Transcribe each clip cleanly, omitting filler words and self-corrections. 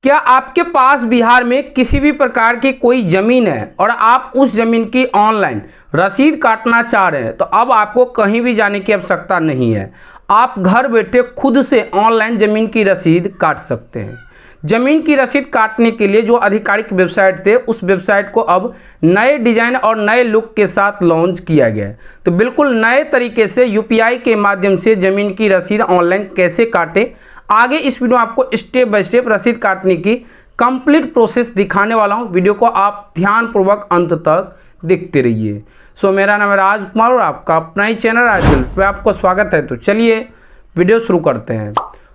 क्या आपके पास बिहार में किसी भी प्रकार की कोई ज़मीन है और आप उस ज़मीन की ऑनलाइन रसीद काटना चाह रहे हैं, तो अब आपको कहीं भी जाने की आवश्यकता नहीं है। आप घर बैठे खुद से ऑनलाइन ज़मीन की रसीद काट सकते हैं। ज़मीन की रसीद काटने के लिए जो आधिकारिक वेबसाइट थे, उस वेबसाइट को अब नए डिज़ाइन और नए लुक के साथ लॉन्च किया गया है। तो बिल्कुल नए तरीके से यूपीआई के माध्यम से ज़मीन की रसीद ऑनलाइन कैसे काटे, आगे इस वीडियो में आपको स्टेप बाय स्टेप रसीद काटने की कंप्लीट प्रोसेस दिखाने वाला हूं। वीडियो को आप ध्यानपूर्वक अंत तक देखते रहिए। मेरा नाम है राजकुमार और आपका अपना ही चैनल राजकुमार पे आपको स्वागत है। तो चलिए वीडियो शुरू करते हैं।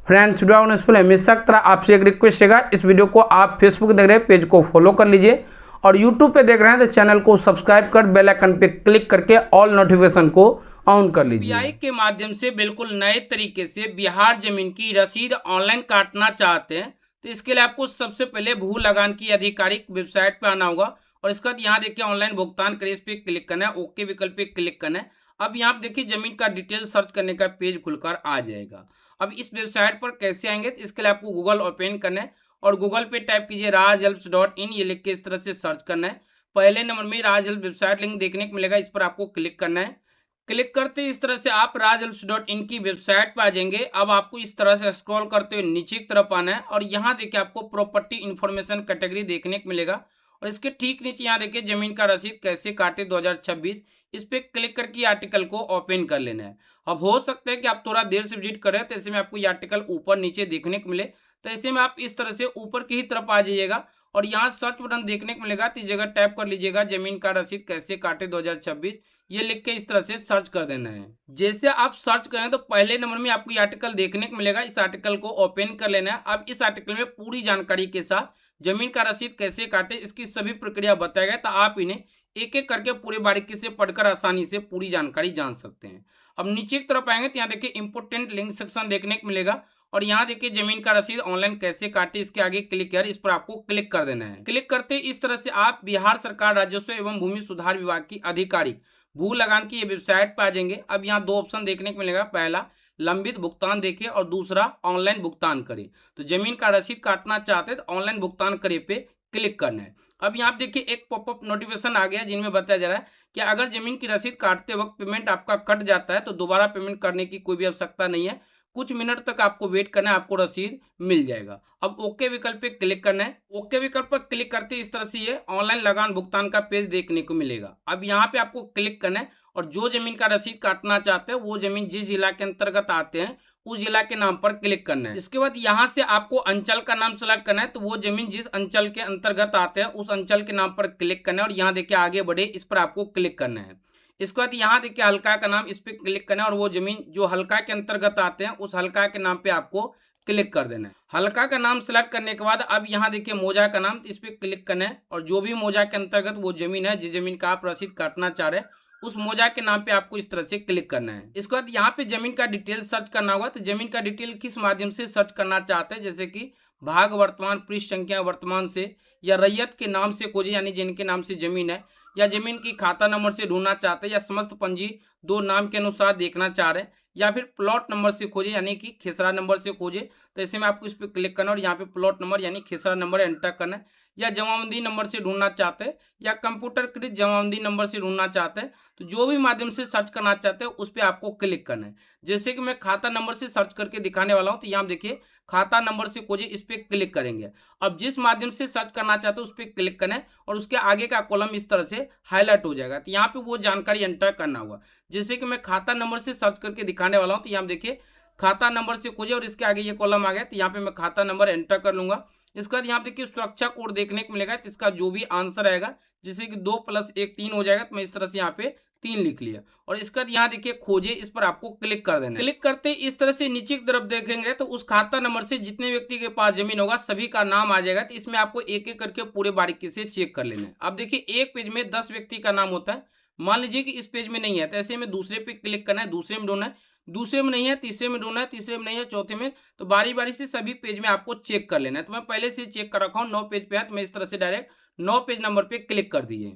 फ्रेंड्स, वीडियो होने से पहले हमेशा की तरह आपसे एक रिक्वेस्ट रहेगा, इस वीडियो को आप फेसबुक देख रहे हैं पेज को फॉलो कर लीजिए और यूट्यूब पे देख रहे हैं तो चैनल को सब्सक्राइब कर बेल आइकन पे क्लिक करके ऑल नोटिफिकेशन को ऑन कर लीजिए। यूपीआई के माध्यम से बिल्कुल नए तरीके से बिहार जमीन की रसीद ऑनलाइन काटना चाहते हैं, तो इसके लिए आपको सबसे पहले भू लगान की आधिकारिक वेबसाइट पे आना होगा और इसके बाद यहाँ देखिए ऑनलाइन भुगतान करें, इस पे क्लिक करना है, ओके विकल्प पे क्लिक करना है। अब यहाँ पे देखिए जमीन का डिटेल सर्च करने का पेज खुलकर आ जाएगा। अब इस वेबसाइट पर कैसे आएंगे, तो इसके लिए आपको गूगल ओपन करना है और गूगल पे टाइप कीजिए rajhelps.in, ये लिख के इस तरह से सर्च करना है। पहले नंबर में राज हेल्प वेबसाइट लिंक देखने को मिलेगा, इस पर आपको क्लिक करना है। क्लिक करते इस तरह से आप rajhelps.in की वेबसाइट पर आ जाएंगे। अब आपको इस तरह से स्क्रॉल करते हुए नीचे की तरफ आना है और यहाँ देखिए आपको प्रॉपर्टी इन्फॉर्मेशन कैटेगरी देखने को मिलेगा और इसके ठीक नीचे यहाँ देखिए जमीन का रसीद कैसे काटे 2026, इस पे क्लिक करके आर्टिकल को ओपन कर लेना है। अब हो सकता है कि आप थोड़ा देर से विजिट करें तो ऐसे में आपको ये आर्टिकल ऊपर नीचे देखने को मिले, तो ऐसे में आप इस तरह से ऊपर की ही तरफ आ जाइएगा और यहाँ सर्च बटन देखने को मिलेगा, तो इस जगह टैप कर लीजिएगा जमीन का रसीद कैसे काटे 2026, ये लिख के इस तरह से सर्च कर देना है। जैसे आप सर्च करें तो पहले नंबर में आपको ये आर्टिकल देखने को मिलेगा, इस आर्टिकल को ओपन कर लेना है। अब इस आर्टिकल में पूरी जानकारी के साथ जमीन का रसीद कैसे काटे इसकी सभी प्रक्रिया बताया गया, तो आप इन्हें एक एक करके पूरे बारीकी से पढ़कर आसानी से पूरी जानकारी जान सकते हैं। अब नीचे की तरफ आएंगे तो यहाँ देखिए इंपोर्टेंट लिंक सेक्शन देखने को मिलेगा और यहाँ देखिए जमीन का रसीद ऑनलाइन कैसे काटे, इसके आगे क्लिक कर इस पर आपको क्लिक कर देना है। क्लिक करते इस तरह से आप बिहार सरकार राजस्व एवं भूमि सुधार विभाग की आधिकारिक भू लगान की ये वेबसाइट पर आ जाएंगे। अब यहाँ दो ऑप्शन देखने को मिलेगा, पहला लंबित भुगतान देखिए और दूसरा ऑनलाइन भुगतान करें। तो जमीन का रसीद काटना चाहते हैं तो ऑनलाइन भुगतान करे पे क्लिक करना है। अब यहाँ देखिए एक पॉपअप नोटिफिकेशन आ गया जिनमें बताया जा रहा है कि अगर जमीन की रसीद काटते वक्त पेमेंट आपका कट जाता है तो दोबारा पेमेंट करने की कोई भी आवश्यकता नहीं है, कुछ मिनट तक आपको वेट करना है, आपको रसीद मिल जाएगा। अब ओके विकल्प पे क्लिक करना है। ओके विकल्प पर क्लिक करते इस तरह से ये ऑनलाइन लगान भुगतान का पेज देखने को मिलेगा। अब यहाँ पे आपको क्लिक करना है और जो जमीन का रसीद काटना चाहते हैं वो जमीन जिस जिला के अंतर्गत आते हैं उस जिला के नाम पर क्लिक करना है। इसके बाद यहाँ से आपको अंचल का नाम सेलेक्ट करना है, तो वो जमीन जिस अंचल के अंतर्गत आते हैं उस अंचल के नाम पर क्लिक करना है और यहाँ देखिए आगे बढ़े इस पर आपको क्लिक करना है। इसके बाद यहाँ देखिए हल्का का नाम, इस पर क्लिक करना है और वो जमीन जो हल्का के अंतर्गत आते हैं उस हल्का के नाम पे आपको क्लिक कर देना है। हल्का का नाम सेलेक्ट करने के बाद अब यहाँ देखिए मौजा का नाम, इस पर क्लिक करना है और जो भी मौजा के अंतर्गत वो जमीन है जिस जमीन का आप रसीद काटना चाह रहे हैं उस मौजा के नाम पे आपको इस तरह से क्लिक करना है। इसके बाद यहाँ पे जमीन का डिटेल सर्च करना होगा, तो जमीन का डिटेल किस माध्यम से सर्च करना चाहते हैं, जैसे कि भाग वर्तमान, पृष्ठ संख्या वर्तमान से, या रैयत के नाम से खोजे यानी जिनके नाम से जमीन है, या जमीन की खाता नंबर से ढूंढना चाहते हैं, या समस्त पंजी दो नाम के अनुसार देखना चाह रहे हैं, या फिर प्लॉट नंबर से खोजे यानी कि खेसरा नंबर से खोजे, तो ऐसे में आपको इस पर क्लिक करना और यहाँ पे प्लॉट नंबर यानी खेसरा नंबर एंटर करना है, या जमाबंदी नंबर से ढूंढना चाहते हैं या कंप्यूटरकृत जमाबंदी नंबर से ढूंढना चाहते हैं, तो जो भी माध्यम से सर्च करना चाहते हैं उस पर आपको क्लिक करना है। जैसे कि मैं खाता नंबर से सर्च करके दिखाने वाला हूं, तो यहाँ देखिए खाता नंबर से खोजे, इस पर क्लिक करेंगे। अब जिस माध्यम से सर्च करना चाहते हैं उस पर क्लिक करना है और उसके आगे का कॉलम इस तरह से हाईलाइट हो जाएगा, तो यहाँ पे वो जानकारी एंटर करना होगा। जैसे कि मैं खाता नंबर से सर्च करके दिखाने वाला हूँ, तो यहाँ देखिए खाता नंबर से खोजे और इसके आगे ये कॉलम आ गया, तो यहाँ पे मैं खाता नंबर एंटर कर लूंगा। इसके बाद यहाँ देखिए सुरक्षा कोड देखने को मिलेगा, तो इसका जो भी आंसर आएगा जैसे कि 2 + 1 3 हो जाएगा, तो मैं इस तरह से यहाँ पे 3 लिख लिया और इसके बाद यहाँ देखिए खोजे, इस पर आपको क्लिक कर देना है। क्लिक करते इस तरह से नीचे की तरफ देखेंगे तो उस खाता नंबर से जितने व्यक्ति के पास जमीन होगा सभी का नाम आ जाएगा, तो इसमें आपको एक एक करके पूरे बारीकी से चेक कर लेना है। अब देखिए एक पेज में 10 व्यक्ति का नाम होता है, मान लीजिए कि इस पेज में नहीं है तो ऐसे में दूसरे पे क्लिक करना है, दूसरे में ढूंढना है, दूसरे में नहीं है तीसरे में ढूंढना है, तीसरे में नहीं है चौथे में, तो बारी बारी से सभी पेज में आपको चेक कर लेना है। तो मैं पहले से चेक कर रखा हूँ, 9 पेज पे है, तो मैं इस तरह से डायरेक्ट 9 पेज नंबर पे क्लिक कर दिए।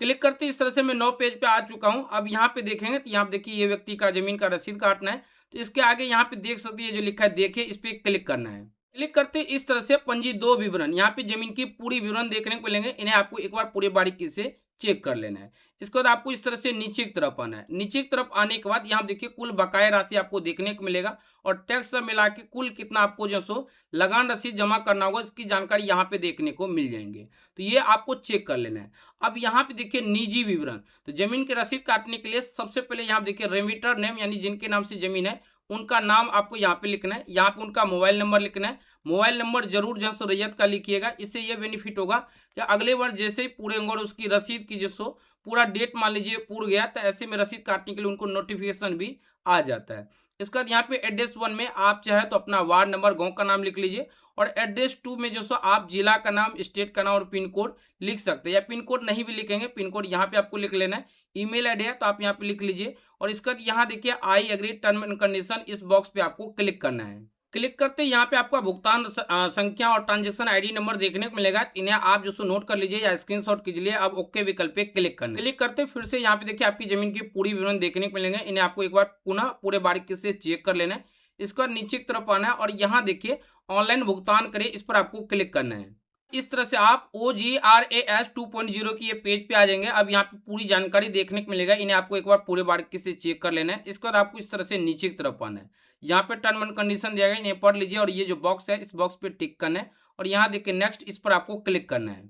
क्लिक करते इस तरह से मैं 9 पेज पे आ चुका हूँ। अब यहाँ पे देखेंगे तो यहाँ देखिए ये व्यक्ति का जमीन का रसीद काटना है, तो इसके आगे यहाँ पे देख सकते हैं जो लिखा है देखिए, इस पर क्लिक करना है। क्लिक करते इस तरह से पंजी 2 विवरण, यहाँ पे जमीन की पूरी विवरण देखने को मिलेंगे। इन्हें आपको एक बार पूरी बारीकी से चेक कर लेना है। इसके बाद आपको इस तरह से नीचे की तरफ आना है। नीचे की तरफ आने के बाद यहाँ देखिए कुल बकाया राशि आपको देखने को मिलेगा और टैक्स सब मिला के कुल कितना आपको जो सो लगान रसीद जमा करना होगा, इसकी जानकारी यहाँ पे देखने को मिल जाएंगे। तो ये आपको चेक कर लेना है। अब यहाँ पे देखिए निजी विवरण, तो जमीन की रसीद काटने के लिए सबसे पहले यहाँ देखिए रेमिटर नेम, यानी जिनके नाम से जमीन है उनका नाम आपको यहाँ पे लिखना है। यहाँ पे उनका मोबाइल नंबर लिखना है। मोबाइल नंबर जरूर जो सो रैयत का लिखिएगा। इससे ये बेनिफिट होगा कि अगले बार जैसे ही पूरे होंगे और उसकी रसीद की जो सो पूरा डेट मान लीजिए पूरा गया, तो ऐसे में रसीद काटने के लिए उनको नोटिफिकेशन भी आ जाता है। इसके बाद यहाँ पे एड्रेस 1 में आप चाहे तो अपना वार्ड नंबर, गांव का नाम लिख लीजिए और एड्रेस 2 में जो सो आप जिला का नाम, स्टेट का नाम और पिन कोड लिख सकते हैं। या पिन कोड नहीं भी लिखेंगे, पिन कोड यहाँ पे आपको लिख लेना है। ईमेल आईडी है तो आप यहाँ पे लिख लीजिए और इसके बाद यहाँ देखिए I agree term and condition, इस बॉक्स पे आपको क्लिक करना है। क्लिक करते यहाँ पे आपका भुगतान संख्या और ट्रांजैक्शन आईडी नंबर देखने को मिलेगा। इन्हें आप जो नोट कर लीजिए या स्क्रीनशॉट कीजिए। अब ओके विकल्प पे क्लिक करना है। क्लिक करते फिर से यहाँ पे देखिए आपकी जमीन की पूरी विवरण देखने को मिलेंगे। इन्हें आपको एक बार पुनः पूरे बारीकी से चेक कर लेना है। इसके बाद नीचे की तरफ आना है और यहाँ देखिए ऑनलाइन भुगतान करें, इस पर आपको क्लिक करना है। इस तरह से आप OGRAS 2.0 की ये पेज पे आ जाएंगे। अब यहाँ पे पूरी जानकारी देखने को मिलेगा। इन्हें आपको एक बार पूरे बारीकी से चेक कर लेना है। इसके बाद आपको इस तरह से नीचे की तरफ आना है। यहाँ पे टर्म एंड कंडीशन दिया गया, इन्हें पढ़ लीजिए और ये जो बॉक्स है इस बॉक्स पे टिक करना है और यहाँ देखिए नेक्स्ट, इस पर आपको क्लिक करना है।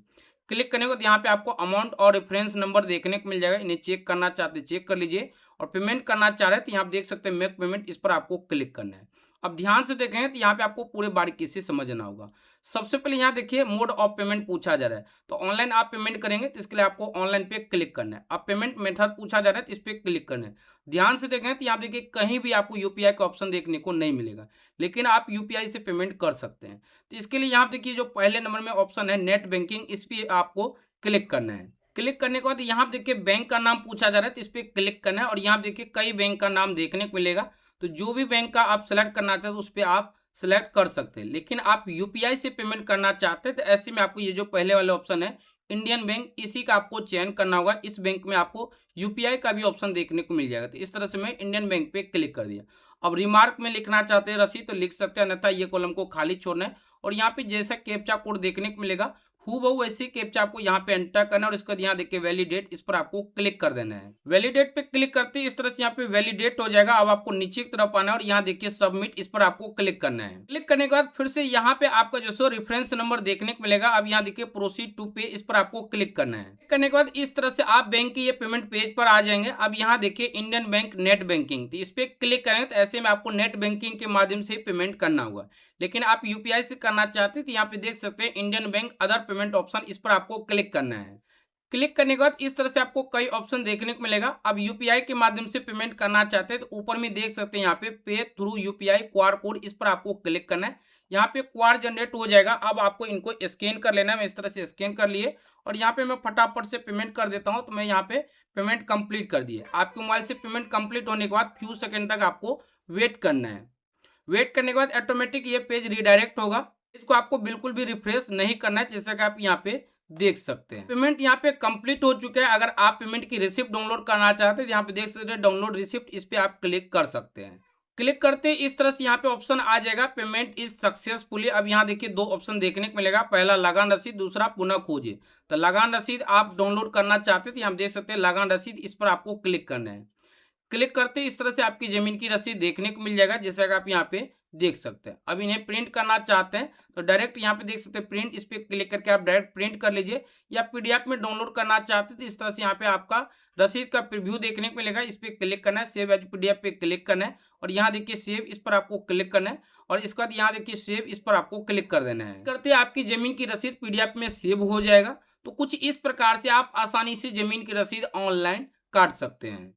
क्लिक करने के बाद यहाँ पे आपको अमाउंट और रेफरेंस नंबर देखने को मिल जाएगा। इन्हें चेक करना चाहते चेक कर लीजिए और पेमेंट करना चाह रहे हैं तो यहाँ आप देख सकते हैं मेक पेमेंट, इस पर आपको क्लिक करना है। अब ध्यान से देखें तो यहाँ पे आपको पूरे बारीकी से समझना होगा। सबसे पहले यहाँ देखिए मोड ऑफ पेमेंट पूछा जा रहा है, तो ऑनलाइन आप पेमेंट करेंगे तो इसके लिए आपको ऑनलाइन पे क्लिक करना है। अब पेमेंट मेथड पूछा जा रहा है तो इस पर क्लिक करना है। ध्यान से देखें तो यहाँ देखिए कहीं भी आपको यूपीआई का ऑप्शन देखने को नहीं मिलेगा, लेकिन आप यूपीआई से पेमेंट कर सकते हैं। तो इसके लिए यहाँ देखिए जो पहले नंबर में ऑप्शन है नेट बैंकिंग, इस पर आपको क्लिक करना है। क्लिक करने के बाद यहाँ देखिए बैंक का नाम पूछा जा रहा है तो इस पर क्लिक करना है और यहाँ देखिए कई बैंक का नाम देखने को मिलेगा। तो जो भी बैंक का आप सेलेक्ट करना चाहते हैं उस पर आप सेलेक्ट कर सकते हैं। लेकिन आप यूपीआई से पेमेंट करना चाहते हैं तो ऐसे में आपको ये जो पहले वाला ऑप्शन है इंडियन बैंक, इसी का आपको चयन करना होगा। इस बैंक में आपको यूपीआई का भी ऑप्शन देखने को मिल जाएगा। तो इस तरह से मैं इंडियन बैंक पे क्लिक कर दिया। अब रिमार्क में लिखना चाहते हैं रसीद तो लिख सकते हैं, अन्यथा ये कॉलम को खाली छोड़ना है और यहाँ पे जैसा कैप्चा कोड देखने को मिलेगा हूबहू वैसे ही कैप्चा आपको यहाँ पे एंटर करना है और इसके बाद यहाँ देखिए वैलिडेट, इस पर आपको क्लिक कर देना है। वैलिडेट पे क्लिक करते ही इस तरह से यहाँ पे वैलिडेट हो जाएगा। अब आपको नीचे की तरफ आना है और यहाँ देखिए सबमिट, इस पर आपको क्लिक करना है। क्लिक करने के बाद फिर से यहाँ पे आपका जो सो रेफरेंस नंबर देखने को मिलेगा। अब यहाँ देखिए प्रोसीड टू पे, इस पर आपको क्लिक करना है। करने के बाद इस तरह से आप बैंक की ये पेमेंट पेज पर आ जाएंगे। अब यहाँ देखिए इंडियन बैंक नेट बैंकिंग, तो इस पर क्लिक करेंगे तो ऐसे में आपको नेट बैंकिंग के माध्यम से पेमेंट करना होगा। लेकिन आप यूपीआई से करना चाहते हैं तो यहाँ पे देख सकते हैं Indian bank other payment option, इस पर आपको क्लिक करना है। क्लिक करने के बाद इस तरह से आपको कई ऑप्शन देखने को मिलेगा। अब यूपीआई के माध्यम से पेमेंट करना चाहते हैं तो ऊपर में देख सकते हैं यहाँ पे थ्रू यूपीआई क्यूआर कोड, इस पर आपको क्लिक करना है। यहाँ पे क्यूआर जनरेट हो जाएगा। अब आपको इनको स्कैन कर लेना है। मैं इस तरह से स्कैन कर लिए और यहाँ पे मैं फटाफट से पेमेंट कर देता हूँ। तो मैं यहाँ पे पेमेंट कंप्लीट कर दिए। आपके मोबाइल से पेमेंट कंप्लीट होने के बाद फ्यू सेकेंड तक आपको वेट करना है। वेट करने के बाद ऑटोमेटिक ये पेज रिडायरेक्ट होगा। इसको आपको बिल्कुल भी रिफ्रेश नहीं करना है, जैसा कि आप यहाँ पे देख सकते हैं। पेमेंट यहाँ पे कंप्लीट हो चुका है। अगर आप पेमेंट की रिसिप्ट डाउनलोड करना चाहते हैं तो यहाँ पे देख सकते हैं डाउनलोड रिसिप्ट, इस पे आप क्लिक कर सकते हैं। क्लिक करते इस तरह से यहाँ पे ऑप्शन आ जाएगा पेमेंट इज सक्सेसफुली। अब यहाँ देखिए दो ऑप्शन देखने को मिलेगा, पहला लगान रसीद, दूसरा पुनः खोजिए। तो लगान रसीद आप डाउनलोड करना चाहते थे, यहाँ देख सकते हैं लगान रसीद, इस पर आपको क्लिक करना है। क्लिक करते इस तरह से आपकी जमीन की रसीद देखने को मिल जाएगा, जैसा कि आप यहाँ पे देख सकते हैं। अब इन्हें प्रिंट करना चाहते हैं तो डायरेक्ट यहाँ पे देख सकते हैं प्रिंट, इस पर क्लिक करके आप डायरेक्ट प्रिंट कर लीजिए। या पीडीएफ में डाउनलोड करना चाहते हैं तो इस तरह से यहाँ पे आपका रसीद का प्रीव्यू देखने को मिलेगा, इस पर क्लिक करना है। सेव एज पीडीएफ पे क्लिक करना है और यहाँ देखिए सेव, इस पर आपको क्लिक करना है और इसके बाद यहाँ देखिए सेव, इस पर आपको क्लिक कर देना है। करते आपकी जमीन की रसीद पीडीएफ में सेव हो जाएगा। तो कुछ इस प्रकार से आप आसानी से जमीन की रसीद ऑनलाइन काट सकते हैं।